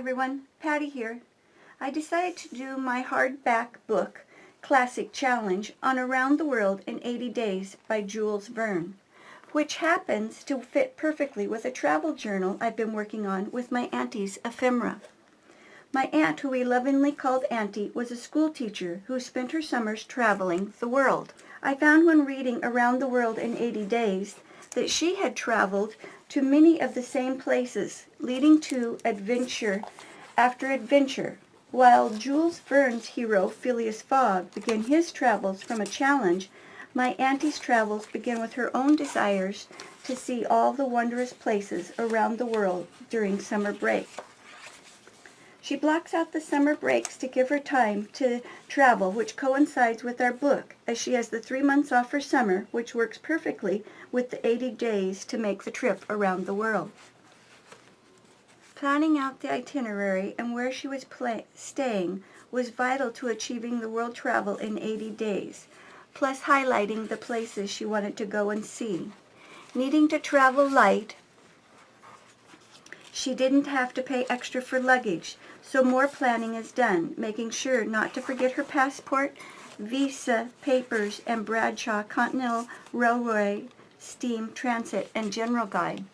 everyone, Patty here. I decided to do my hardback book classic challenge on Around the World in 80 Days by Jules Verne, which happens to fit perfectly with a travel journal I've been working on with my Auntie's ephemera. My aunt, who we lovingly called Auntie, was a school teacher who spent her summers traveling the world. I found when reading Around the World in 80 Days that she had traveled to many of the same places, leading to adventure after adventure, while Jules Verne's hero, Phileas Fogg, began his travels from a challenge. My Auntie's travels begin with her own desires to see all the wondrous places around the world during summer break. She blocks out the summer breaks to give her time to travel, which coincides with our book, as she has the 3 months off for summer, which works perfectly with the 80 days to make the trip around the world. Planning out the itinerary and where she was staying was vital to achieving the world travel in 80 days, plus highlighting the places she wanted to go and see. Needing to travel light, she didn't have to pay extra for luggage, so more planning is done, making sure not to forget her passport, visa, papers, and Bradshaw Continental Railway Steam Transit and General Guide.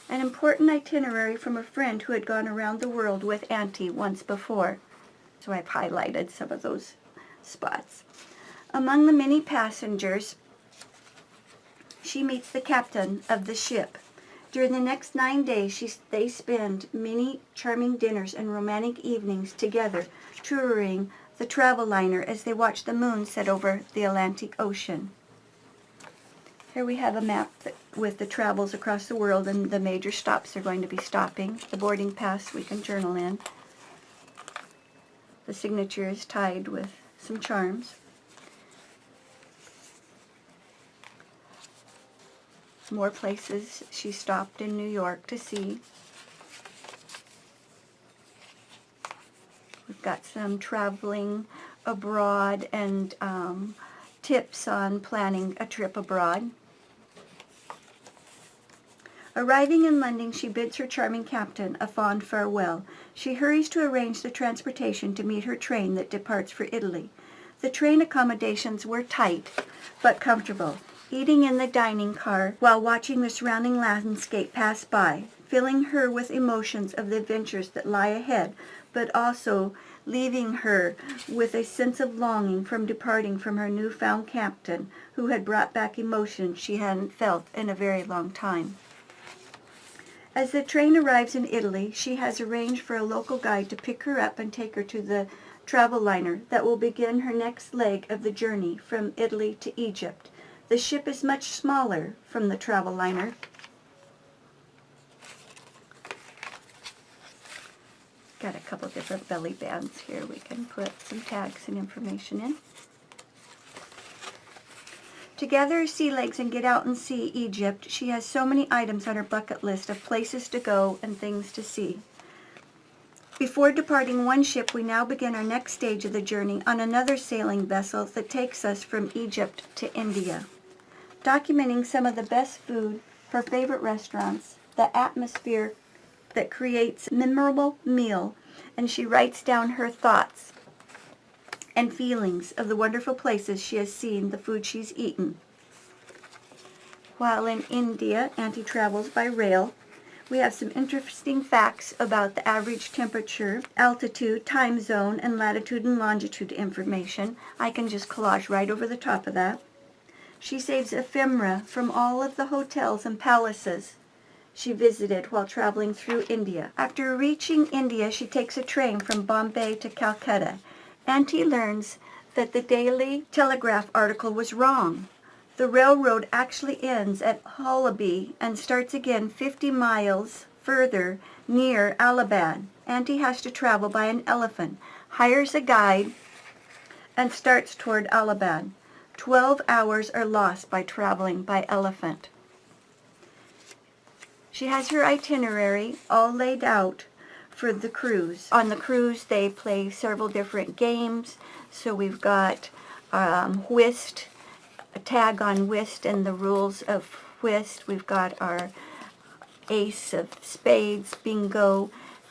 An important itinerary from a friend who had gone around the world with Auntie once before, so I've highlighted some of those spots. Among the many passengers, she meets the captain of the ship. During the next 9 days, they spend many charming dinners and romantic evenings together, touring the travel liner as they watch the moon set over the Atlantic Ocean. Here we have a map with the travels across the world and the major stops they're going to be stopping, the boarding pass we can journal in. The signature is tied with some charms. More places she stopped in New York to see. We've got some traveling abroad and tips on planning a trip abroad. Arriving in London, she bids her charming captain a fond farewell. She hurries to arrange the transportation to meet her train that departs for Italy. The train accommodations were tight but comfortable. Eating in the dining car while watching the surrounding landscape pass by, filling her with emotions of the adventures that lie ahead, but also leaving her with a sense of longing from departing from her newfound captain, who had brought back emotions she hadn't felt in a very long time. As the train arrives in Italy, she has arranged for a local guide to pick her up and take her to the travel liner that will begin her next leg of the journey from Italy to Egypt. The ship is much smaller from the travel liner. Got a couple different belly bands here we can put some tags and information in. To gather her sea legs and get out and see Egypt, she has so many items on her bucket list of places to go and things to see. Before departing one ship, we now begin our next stage of the journey on another sailing vessel that takes us from Egypt to India. Documenting some of the best food, her favorite restaurants, the atmosphere that creates a memorable meal, and she writes down her thoughts and feelings of the wonderful places she has seen, the food she's eaten. While in India, Auntie travels by rail. We have some interesting facts about the average temperature, altitude, time zone, and latitude and longitude information. I can just collage right over the top of that. She saves ephemera from all of the hotels and palaces she visited while traveling through India. After reaching India, she takes a train from Bombay to Calcutta. Auntie learns that the Daily Telegraph article was wrong. The railroad actually ends at Hollyby and starts again 50 miles further near Allahabad. Auntie has to travel by an elephant, hires a guide, and starts toward Allahabad. 12 hours are lost by traveling by elephant. She has her itinerary all laid out for the cruise. On the cruise, they play several different games. So we've got whist, a tag on whist and the rules of twist. We've got our ace of spades, bingo,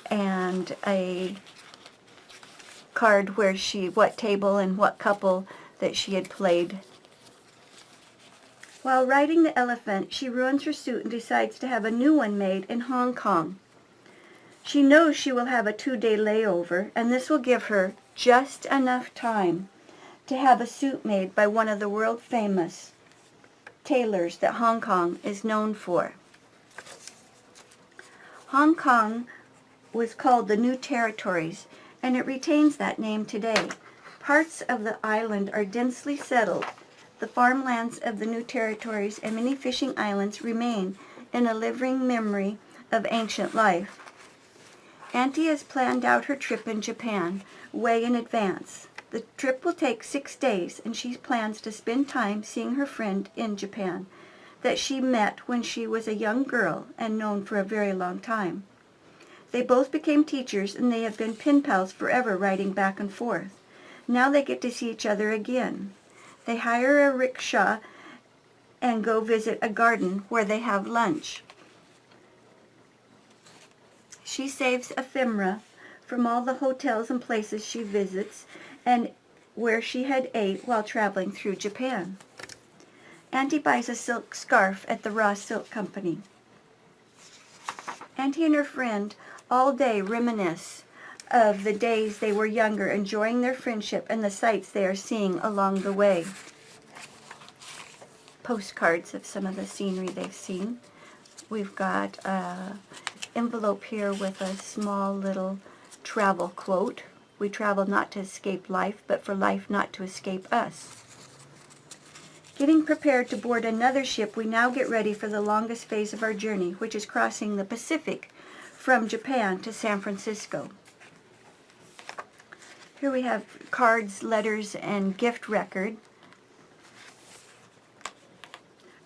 and a card where what table and what couple that she had played. While riding the elephant, she ruins her suit and decides to have a new one made in Hong Kong. She knows she will have a 2-day layover, and this will give her just enough time to have a suit made by one of the world-famous tailors that Hong Kong is known for. Hong Kong was called the New Territories, and it retains that name today. Parts of the island are densely settled. The farmlands of the New Territories and many fishing islands remain in a living memory of ancient life. Auntie has planned out her trip in Japan way in advance. The trip will take 6 days, and she plans to spend time seeing her friend in Japan that she met when she was a young girl and known for a very long time. They both became teachers, and they have been pen pals forever, riding back and forth. Now they get to see each other again. They hire a rickshaw and go visit a garden where they have lunch. She saves ephemera from all the hotels and places she visits and where she had ate while traveling through Japan. Auntie buys a silk scarf at the Raw Silk Company. Auntie and her friend all day reminisce of the days they were younger, enjoying their friendship and the sights they are seeing along the way. Postcards of some of the scenery they've seen. We've got an envelope here with a small little travel quote. We travel not to escape life, but for life not to escape us. Getting prepared to board another ship, we now get ready for the longest phase of our journey, which is crossing the Pacific from Japan to San Francisco. Here we have cards, letters, and gift record.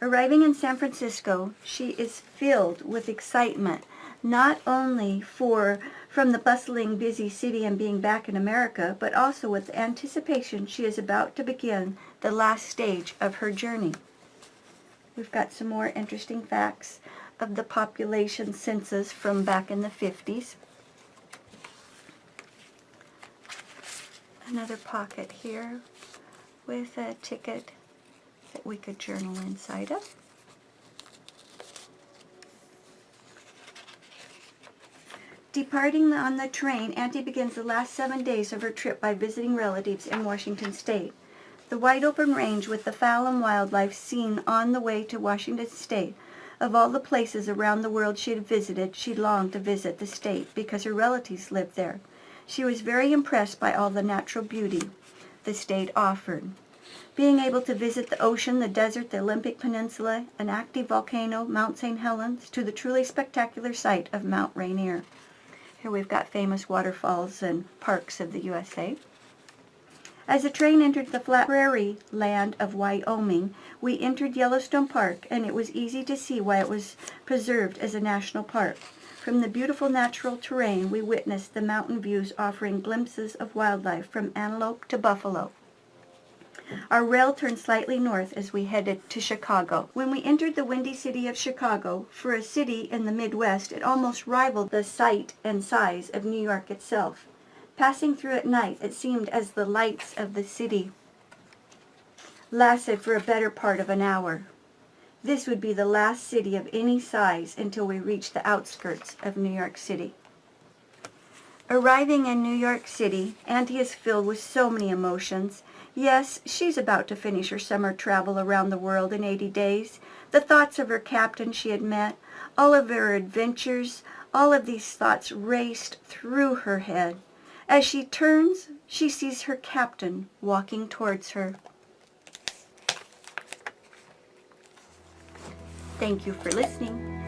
Arriving in San Francisco, she is filled with excitement, not only from the bustling, busy city and being back in America, but also with the anticipation she is about to begin the last stage of her journey. We've got some more interesting facts of the population census from back in the 50s. Another pocket here with a ticket that we could journal inside of. Departing on the train, Auntie begins the last 7 days of her trip by visiting relatives in Washington State. The wide open range with the fowl and wildlife seen on the way to Washington State. Of all the places around the world she had visited, she longed to visit the state because her relatives lived there. She was very impressed by all the natural beauty the state offered. Being able to visit the ocean, the desert, the Olympic Peninsula, an active volcano, Mount St. Helens, to the truly spectacular sight of Mount Rainier. Here we've got famous waterfalls and parks of the USA. As the train entered the flat prairie land of Wyoming, we entered Yellowstone Park, and it was easy to see why it was preserved as a national park. From the beautiful natural terrain, we witnessed the mountain views offering glimpses of wildlife from antelope to buffalo. Our rail turned slightly north as we headed to Chicago. When we entered the windy city of Chicago, for a city in the Midwest, it almost rivaled the sight and size of New York itself. Passing through at night, it seemed as the lights of the city lasted for a better part of an hour. This would be the last city of any size until we reached the outskirts of New York City. Arriving in New York City, Auntie is filled with so many emotions. Yes, she's about to finish her summer travel around the world in 80 days. The thoughts of her captain she had met, all of her adventures, all of these thoughts raced through her head. As she turns, she sees her captain walking towards her. Thank you for listening.